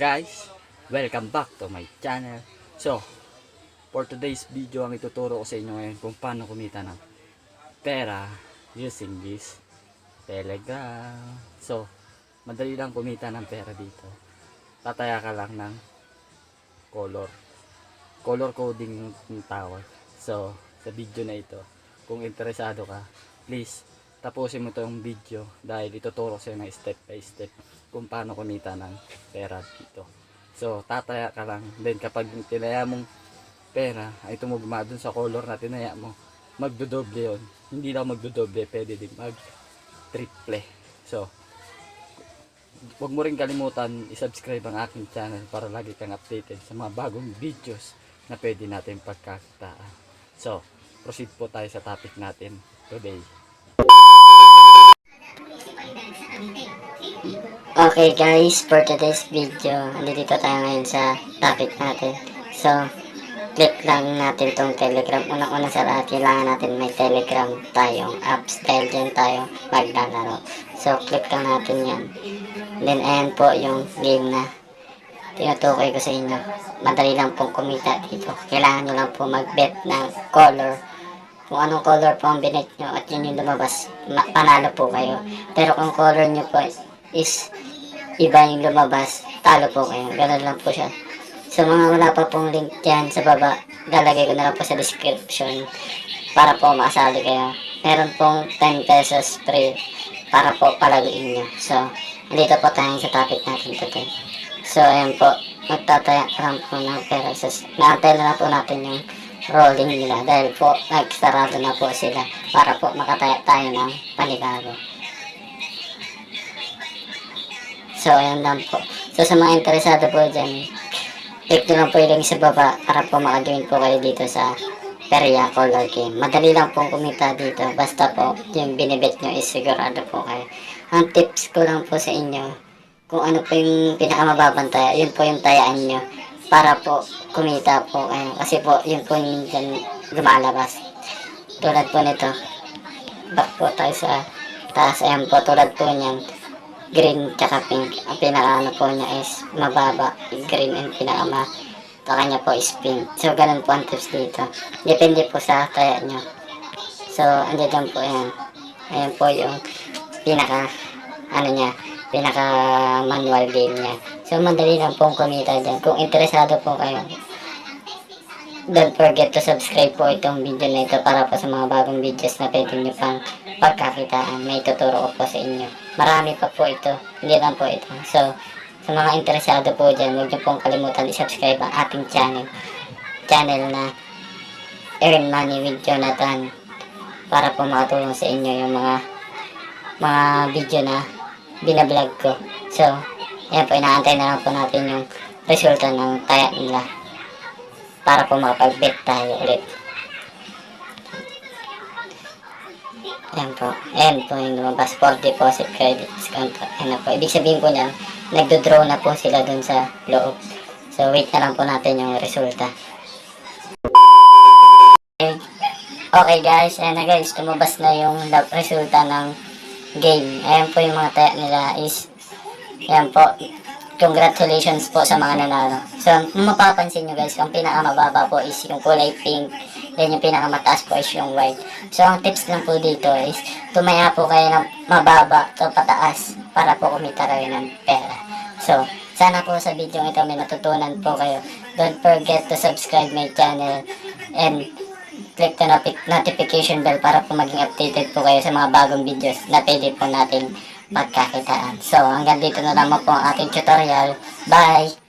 guys, welcome back to my channel. So, for today's video, ang ituturo ko sa inyo ngayon kung paano kumita ng pera using this Telegram. So, madali lang kumita ng pera dito. Tataya ka lang ng color coding yung tawag. So, sa video na ito, kung interesado ka, please tapusin mo itong video dahil ituturo ko sa inyo step by step kung paano kumita ng pera dito. So, tataya ka lang. Then, kapag tinaya mong pera ay tumugma dun sa color na tinaya mo, magdodoble yun. Hindi lang magdodoble, pwede din mag-triple. So, huwag mo rin kalimutan i-subscribe ang aking channel para lagi kang updated sa mga bagong videos na pwede natin pagkakitaan. So, proceed po tayo sa topic natin today. Okay guys, for today's video, dito tayo ngayon sa topic natin. So, click lang natin tong Telegram. Unang-una sa lahat, kailangan natin may Telegram tayong apps dahil dyan tayo maglalaro. So, click lang natin yan. Then, ayan po yung game na tinutukoy ko sa inyo. Madali lang pong kumita dito. Kailangan nyo lang po mag-bet ng color. Kung anong color po ang binet nyo at yun yung lumabas, panalo po kayo. Pero kung color nyo po is iba yung lumabas, talo po kayo. Ganun lang po siya. So mga wala pa pong link dyan sa baba, lalagay ko na lang po sa description para po makasali kayo. Meron pong 10 pesos free para po palaguin nyo. So, dito po tayo sa topic natin today. So, ayan po, magtataya lang po ng pera. So, naantay na lang po natin yung rolling nila dahil po nagsarado na po sila para po makataya tayo ng panibago. So, ayan lang po. So, sa mga interesado po dyan, click nyo lang po yung link sa baba para po makajoin po kayo dito sa Peria Color Game. Madali lang pong kumita dito. Basta po, yung binibet nyo is sigurado po kayo. Ang tips ko lang po sa inyo, kung ano po yung pinakamababang taya, yun po yung tayaan nyo para po kumita po kayo. Kasi po, yun po yung minsan lumalabas. Tulad po nito. Back po tayo sa taas. Ayan po, tulad po niyan. Green tsaka pink. Ang pinaka po niya is mababa. Green and pinaka kanya po is pink. So, ganun po ang tips dito. Depende po sa taya nyo. So, andyan po yan. Ayan po yung pinaka pinaka manual game niya. So, madali lang pong kumita dyan. Kung interesado po kayo, don't forget to subscribe po itong video na ito para po sa mga bagong videos na pwede nyo pang pagkakitaan. May tuturo ko po sa inyo. Marami pa po ito. Hindi lang po ito. So, sa mga interesado po dyan, huwag nyo pong kalimutan i-subscribe ang ating channel na Earn Money with Jonathan para po makatulong sa inyo yung mga video na binablog ko. So, yan po, inaantay na lang po natin yung resulta ng taya nila para po makapag-bet tayo ulit. Yan po. Ayan po yung lumabas for deposit credit discount. Ayan na po. Ibig sabihin po niyan, nagdo-draw na po sila dun sa loob. So, wait na lang po natin yung resulta. Okay guys, ayan na guys. Tumabas na yung resulta ng game. Ayan po yung mga taya nila is, ayan po. Congratulations po sa mga nanalo. So, mapapansin nyo guys, ang pinakamababa po is yung kulay pink. Then yung pinakamataas po is yung white. So, ang tips lang po dito is tumaya po kayo ng mababa to pataas para po kumita kayo ng pera. So, sana po sa video ito may natutunan po kayo. Don't forget to subscribe my channel and click the notification bell para po maging updated po kayo sa mga bagong videos na pwede po natin pagkakitaan. So, hanggang dito na lamang po ang ating tutorial. Bye!